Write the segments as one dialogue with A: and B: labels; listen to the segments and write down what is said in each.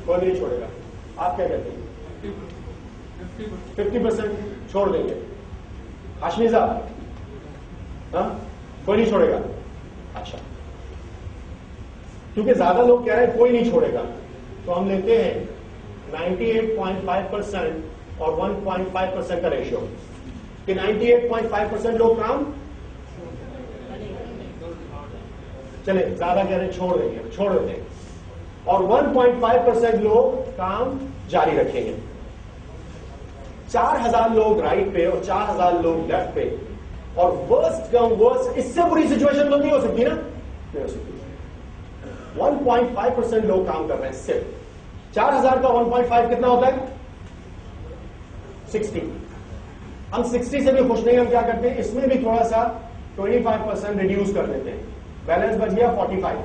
A: کوئی نہیں چھوڑے گا. آپ کیا کہتے ہیں؟ 50% چھوڑ دیں گے. ہاشمی صاحب ہاں کوئی نہیں چھوڑے گا. اچھا کیونکہ زیادہ لوگ کہہ رہے ہیں کوئی نہیں چھوڑے گا تو ہم لیتے ہیں 98.5% اور 1.5% کا ریشیو کہ 98.5% لوگ کام چلے زیادہ کہہ رہے ہیں چھوڑ دیں گے چھوڑ دیتے ہیں اور 1.5% لوگ کام جاری رکھیں گے. 4000 لوگ رائٹ پہ اور 4000 لوگ لیفٹ پہ اور ورسٹ کم ورسٹ اس سے بری سچویشن تو نہیں ہو سکتی نا. نہیں ہو سکتی. 1.5% لوگ کام کر رہے ہیں صرف. 4000 کا 1.5 کتنا ہوتا ہے؟ 60. ہم 60 سے بھی خوش نہیں. ہم کیا کرتے ہیں اس میں بھی تھوڑا سا 25% ریڈیوس کر دیتے ہیں. بیلنس بچ گیا 45.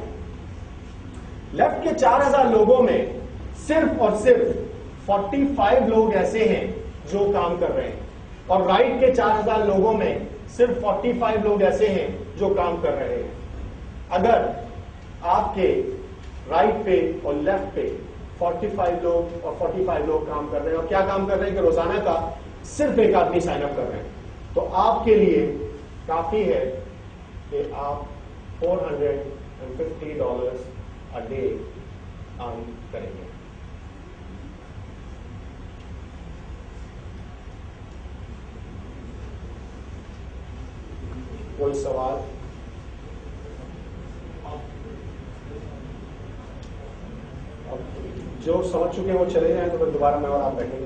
A: لیفٹ کے 4000 لوگوں میں صرف اور صرف 45 لوگ ایسے ہیں جو کام کر رہے ہیں اور رائٹ کے 4000 لوگوں میں صرف 45 لوگ ایسے ہیں جو کام کر رہے ہیں. اگر آپ کے رائٹ پہ اور لیفٹ پہ 45 لوگ اور 45 لوگ کام کر رہے ہیں اور کیا کام کر رہے ہیں کہ روزانہ کا صرف ایک آدمی سائن اپ کر رہے ہیں تو آپ کے لیے کافی ہے کہ آپ $450 a day ارن کریں گے. کوئی سوال؟ جو سمجھ چکے ہیں وہ چلے جائیں تو پھر دوبارہ میں اور آپ بیٹھیں گے.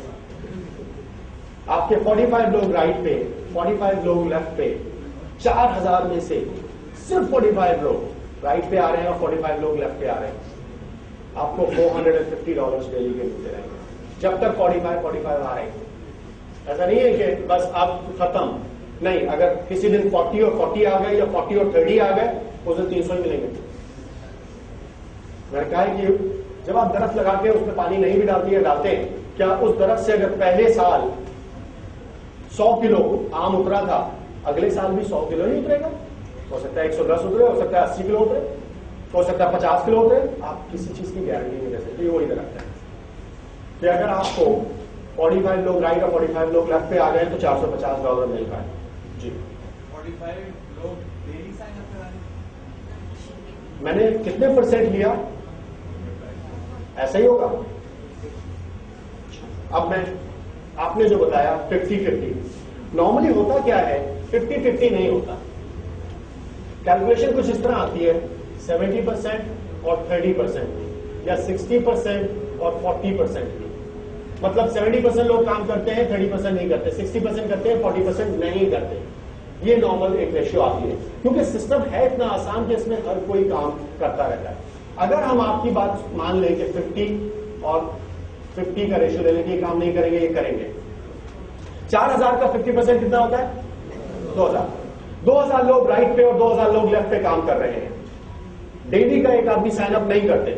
A: آپ کے 45 لوگ رائٹ پہ 45 لوگ لیفٹ پہ 4000 میں سے صرف 45 لوگ رائٹ پہ آ رہے ہیں اور 45 لوگ لیفٹ پہ آ رہے ہیں. آپ کو $450 ڈیلی کے ملتے رہیں گے جب تک 45 آ رہے ہیں. ایسا نہیں ہے کہ بس آپ ختم نہیں. اگر کسی دن 40 اور 40 آ گئے یا 40 اور 30 آ گئے اس دن 300 ہی ملیں گے. میں نے کہا کہ جب آپ درخت لگا کے اس میں پانی نہیں بھی ڈالتے ہیں کیا اس درخت سے اگر پہلے سال 100 کلو آم اترا تھا اگلے سال بھی 100 کلو نہیں اترے گا؟ ہو سکتا ہے 110 اترے, ہو سکتا ہے 80 کلو اترے, ہو سکتا ہے 50 کلو اترے. آپ کسی چیز کی گارنٹی نہیں دے سکتے. وہی درخت ہے کہ اگر آپ کو 45 لوگ رائٹ اور 45 لوگ لیفٹ پہ آ گئے تو $450 مل پائے. جی
B: 45 لوگ ڈیلی سائن اپ کرانے.
A: میں نے کتنے % لیا؟ ایسا ہی ہوگا. اب میں آپ نے جو بتایا 50-50 نارملی ہوتا کیا ہے 50-50 نہیں ہوتا. کیلکولیشن کچھ اس طرح آتی ہے 70% اور 30% یا 60% اور 40%. مطلب 70% لوگ کام کرتے ہیں 30% نہیں کرتے, 60% کرتے ہیں 40% نہیں کرتے. یہ نارمل ایک ریشیو آتی ہے کیونکہ سسٹم ہے اتنا آسان کہ اس میں ہر کوئی کام کرتا رہتا ہے. اگر ہم آپ کی بات مان لیں کہ 50 اور 50 کا ریشیو لے لیں گے, یہ کام نہیں کریں گے, یہ کریں گے. 4000 کا 50% کتنا ہوتا ہے؟ 2000. 2000 لوگ رائٹ پہ اور 2000 لوگ لیفٹ پہ کام کر رہے ہیں. ڈیلی کا ایک آدمی سائن اپ نہیں کرتے.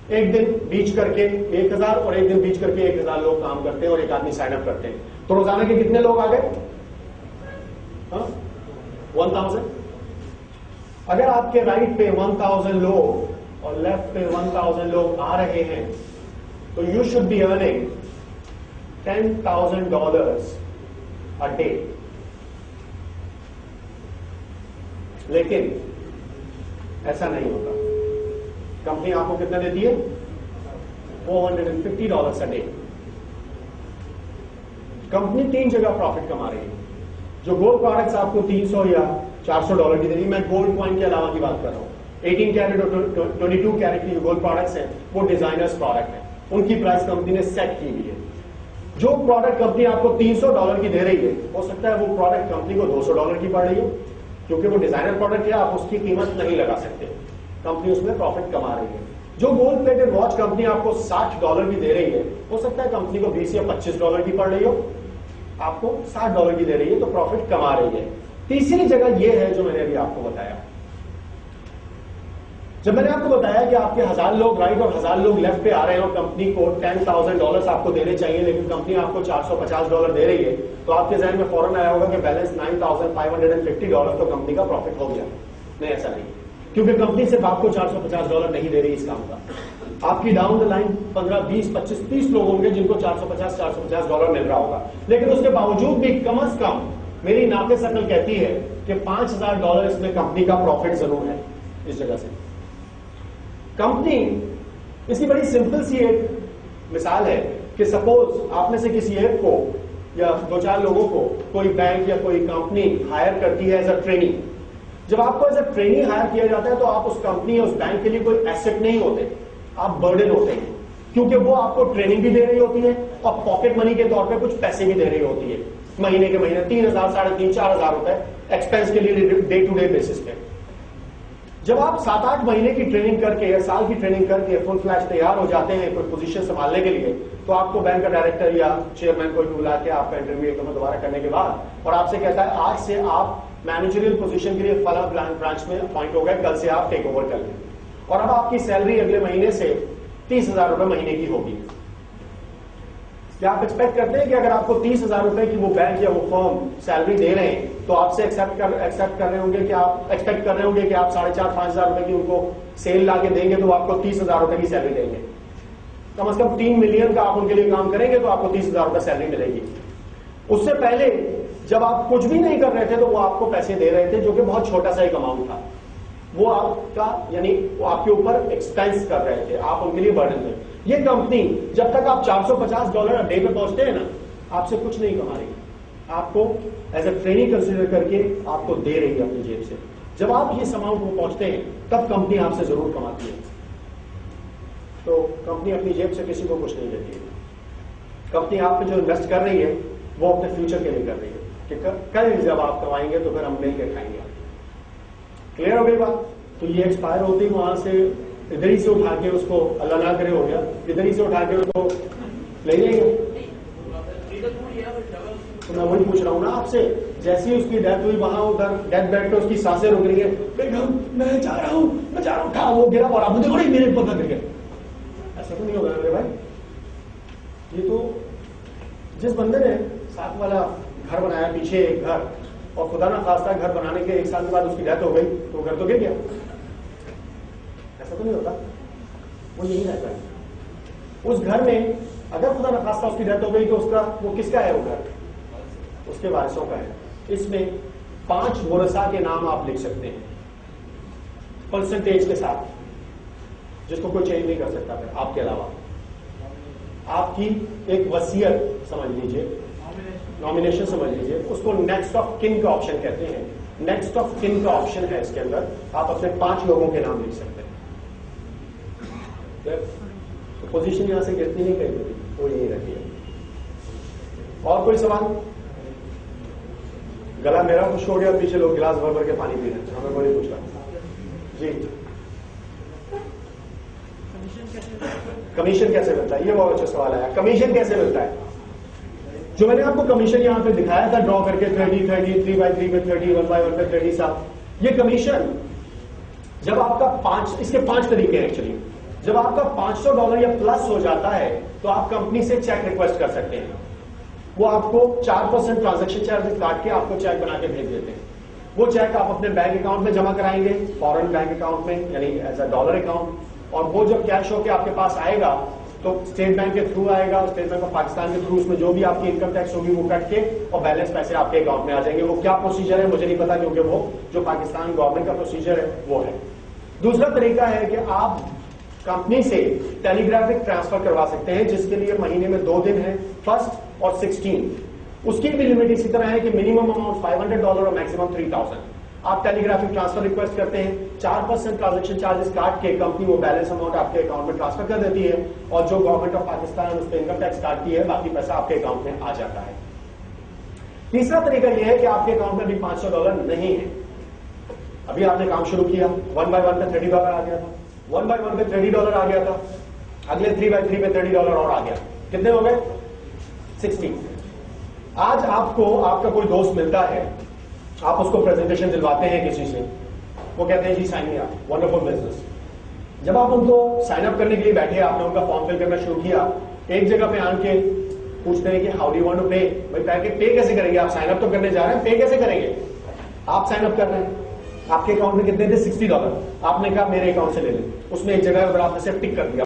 A: ایک دن بیچ کر کے 1000 اور ایک دن بیچ کر کے 1000 لوگ کام کرتے ہیں اور ایک آدمی سائن اپ کرتے ہیں. تو روزانہ کے کتنے لوگ آ گئے؟ 1000. اگر آپ کے رائٹ پہ 1000 لوگ اور لیفٹ پہ 1000 لوگ آ رہے ہیں تو you should be earning $10,000 a day. لیکن ایسا نہیں ہوتا. کمپنی آپ کو کتنا دیتی ہے؟ $450 a day. کمپنی 3 جگہ پروفٹ کما رہی ہے. جو گولڈ پروڈکٹس آپ کو $300 یا $400 کی دے رہی ہے, میں گولڈ کوائن کے علاوہ کی بات کر رہا ہوں. 18 کیرٹ اور 22 کیرٹ کی جو گولڈ پروڈکٹس ہیں وہ ڈیزائنرز پروڈکٹ ہیں. ان کی پرائس کمپنی نے سیٹ کی ہوئی ہے. جو پروڈکٹ کمپنی آپ کو $300 کی دے رہی ہے ہو سکتا ہے وہ پروڈکٹ کمپنی کو $200 کی پڑ رہی ہو کیونکہ وہ ڈیزائنر پروڈکٹ ہے. آپ اس کی قیمت نہیں لگا سکتے. کمپنی اس میں پروفٹ کما رہی ہے. جو گولڈ پلیٹڈ واچ کمپنی آپ کو $60 کی دے رہی ہے ہو سکتا ہے کمپنی کو $20 یا $25 کی پڑ رہی ہو, آپ کو $60 کی دے رہی ہے تو پروفٹ کما رہی ہے. تیسری جگہ یہ ہے جو میں نے ابھی آپ کو بتایا. جب میں نے آپ کو بتایا کہ آپ کے 1000 لوگ رائٹ اور 1000 لوگ لیفٹ پہ آ رہے ہیں اور کمپنی کو $10,000 آپ کو دینے چاہیے لیکن کمپنی آپ کو $450 دے رہی ہے تو آپ کے ذہن میں فوراً آیا ہوگا کہ بیلنس $9,550 تو کمپنی کا پروفٹ ہو گیا. نہیں, ایسا نہیں. کیونکہ کمپنی صرف آپ کو $450 نہیں دے رہی اس کام کا. آپ کی ڈاؤن دا لائن 15 20 25 30 لوگ ہوں گے جن کو $450 مل رہا ہوگا, لیکن اس کے باوجود بھی کم از کم میری ناقص عقل کہتی ہے کہ $5,000 اس میں کمپنی کا پروفٹ ضرور ہے. اس جگہ سے کمپنی, اس کی بڑی سمپل سی ایک مثال ہے کہ سپوز آپ میں سے کسی ایک کو یا 2-4 لوگوں کو کوئی بینک یا کوئی کمپنی ہائر کرتی ہے ایز اے ٹریننگ. جب آپ کو ایز اے ٹریننگ ہائر کیا جاتا ہے تو آپ اس کمپنی یا اس بینک کے لیے کوئی ایسٹ نہیں ہوتے, آپ برڈن ہوتے ہیں, کیونکہ وہ آپ کو ٹریننگ بھی دے رہی ہوتی ہے اور پاکٹ منی کے طور پہ کچھ پیسے بھی دے رہی ہوتی ہے, مہینے کے مہینے 3,000 3,500 4,000 روپے ایکسپینس کے لیے ڈے ٹو ڈے بیسس پہ. جب آپ 7-8 مہینے کی ٹریننگ کر کے یا سال کی ٹریننگ کر کے فل فلیش تیار ہو جاتے ہیں کوئی پوزیشن سنبھالنے کے لیے, تو آپ کو بینک کا ڈائریکٹر یا چیئرمین کوئی بلا کے آپ کا انٹرویو ایک دوبارہ کرنے کے بعد اور آپ سے کہتا ہے آج سے آپ مینیجریل پوزیشن کے لیے فلاں برانچ میں اپوائنٹ ہو گئے, کل سے آپ ٹیک اوور کر لیں, اور اب آپ کی سیلری اگلے مہینے سے 30,000 روپے مہینے کی ہوگی. کیا آپ ایکسپیکٹ کرتے ہیں کہ اگر آپ کو 30,000 روپے کی وہ بینک یا وہ فرم سیلری دے رہے ہیں تو آپ سے ایکسپٹ کر رہے ہوں گے کہ آپ ایکسپیکٹ کر رہے ہوں گے کہ آپ 4,500-5,000 روپے کی ان کو سیل لا کے دیں گے تو آپ کو 30,000 روپے کی سیلری دیں گے. کم از کم 3 ملین کا آپ ان کے لیے کام کریں گے تو آپ کو 30,000 روپے سیلری ملے گی. اس سے پہلے جب آپ کچھ بھی نہیں کر رہے تھے تو وہ آپ کو پیسے دے رہے تھے جو کہ بہت چھوٹا سا ایک اماؤنٹ تھا, وہ آپ کا یعنی وہ آپ کے اوپر ایکسپینس کر رہے تھے, آپ ان کے لیے برڈن تھے. یہ کمپنی جب تک آپ $450 ڈے پہ پہنچتے ہیں نا, آپ سے کچھ نہیں کما رہی, آپ کو ایز اے ٹریننگ کنسیڈر کر کے آپ کو دے رہی ہے اپنی جیب سے. جب آپ یہ اماؤنٹ کو پہنچتے ہیں تب کمپنی آپ سے ضرور کماتی ہے. تو کمپنی اپنی جیب سے کسی کو کچھ نہیں دیتی ہے. کمپنی آپ پہ جو انویسٹ کر رہی ہے وہ اپنے فیوچر کے لیے کر رہی ہے کہ کل جب آپ کمائیں گے تو پھر ہم مل کے کھائیں گے. کلیئر ہو گئی بات؟ تو یہ ایکسپائر ہوتی وہاں سے ادھر ہی سے اٹھا کے اس کو اللہ نہ کرے ہو گیا, ادھر ہی سے اٹھا کے اس کو لے لیں گے. تو میں وہی پوچھ رہا ہوں نا آپ سے, جیسی اس کی ڈیتھ ہوئی وہاں ادھر ڈیتھ بیڈ پہ اس کی سانسیں رک رہی ہیں, میں جا رہا ہوں اٹھا, وہ گرا اور مجھے بڑے میرے پتہ کر گیا. ایسا تو نہیں ہوگا میرے بھائی. یہ تو جس بندے نے ساتھ والا گھر بنایا پیچھے ایک گھر, اور خدا نہ خواستہ گھر بنانے کے 1 سال کے بعد اس کی ڈیتھ ہو گئی تو گھر تو گر گیا. ایسا تو نہیں ہوتا, وہ یہی رہتا ہے. اس گھر میں اگر خدا نہ خواستہ اس کی ڈیتھ ہو گئی تو اس کا وہ کس کا ہے, وہ گھر اس کے وارثوں کا ہے. اس میں 5 ورثاء کے نام آپ لکھ سکتے ہیں پرسنٹیج کے ساتھ, جس کو کوئی چینج نہیں کر سکتا پھر آپ کے علاوہ. آپ کی ایک وصیت سمجھ لیجئے, نامینیشن سمجھ لیجئے, اس کو نیکسٹ آف کن کا آپشن کہتے ہیں. نیکسٹ آف کن کا آپشن ہے اس کے اندر, آپ اپنے 5 لوگوں کے نام لکھ سکتے ہیں. پوزیشن یہاں سے گرتی نہیں کہیں, وہ یہی رہتی ہے. اور کوئی سوال؟ گلا میرا خوش ہو گیا, پیچھے لوگ گلاس بھر بھر کے پانی پی رہے ہیں, ہمیں کوئی پوچھ رہا. جی کمیشن کیسے ملتا ہے, یہ بہت اچھا سوال ہے. کمیشن کیسے ملتا ہے؟ جو میں نے آپ کو کمیشن یہاں پہ دکھایا تھا ڈرا کر کے 30 3x3 پہ 30 1x1 پہ 30 صاحب, یہ کمیشن جب آپ کا اس کے 5 طریقے ہیں ایکچولی. جب آپ کا $500 یا پلس ہو جاتا ہے تو آپ کمپنی سے چیک ریکویسٹ کر سکتے ہیں. وہ آپ کو 4% ٹرانزیکشن چارجز کاٹ کے آپ کو چیک بنا کے بھیج دیتے ہیں. وہ چیک آپ اپنے بینک اکاؤنٹ میں جمع کرائیں گے, فورن بینک اکاؤنٹ میں, یعنی ایز اے ڈالر اکاؤنٹ. اور وہ جب کیش ہو کے آپ کے پاس آئے گا تو اسٹیٹ بینک کے تھرو آئے گا, اسٹیٹ بینک آف پاکستان کے تھرو اس میں جو بھی آپ کی انکم ٹیکس ہوگی وہ کٹ کے اور بیلنس پیسے آپ کے اکاؤنٹ میں آ جائیں گے. وہ کیا پروسیجر ہے مجھے نہیں پتا, کیونکہ وہ جو پاکستان گورنمنٹ کا پروسیجر ہے وہ ہے. دوسرا طریقہ ہے کہ آپ کمپنی سے ٹیلی گرافک ٹرانسفر کروا سکتے ہیں, جس کے لیے مہینے میں 2 دن ہے, 1 اور 16. اس کی بھی لمٹ اسی طرح ہے کہ منیمم اماؤنٹ $500 اور میکسیمم 3000. آپ ٹیلی گرافک ٹرانسفر ریکویسٹ کرتے ہیں, 4% ٹرانزیکشن چارجز کاٹ کے کمپنی وہ بیلنس اماؤنٹ آپ کے اکاؤنٹ میں ٹرانسفر کر دیتی ہے, اور جو گورنمنٹ آف پاکستان اس پہ انکم ٹیکس کاٹتی ہے باقی پیسہ آپ کے اکاؤنٹ میں آ جاتا ہے. تیسرا طریقہ یہ ہے کہ آپ کے اکاؤنٹ میں بھی $500 نہیں ہے. ابھی آپ نے کام شروع کیا, 1 by 1 پہ $30 آ گیا تھا, 1 by 1 پہ $30 آ گیا تھا, اگلے 3 by 3 پہ $30 اور آ گیا, کتنے ہو گئے 60. آج آپ کو آپ کا کوئی دوست ملتا ہے, آپ اس کو پریزنٹیشن دلواتے ہیں کسی سے, وہ کہتے ہیں جی سائن اپ, ونڈرفل بزنس. جب آپ ان کو سائن اپ کرنے کے لیے بیٹھے, آپ نے ان کا فارم فل کرنا شروع کیا, ایک جگہ پہ آن کے پوچھتے ہیں کہ how do you want to pay. بھائی پے کیسے کریں گے, آپ سائن اپ تو کرنے جا رہے ہیں, پے کیسے کریں گے؟ آپ سائن اپ کر رہے ہیں, آپ کے اکاؤنٹ میں کتنے تھے $60. آپ نے کہا میرے اکاؤنٹ سے لے لیں, اس میں ایک جگہ پر آپ نے صرف ٹک کر دیا.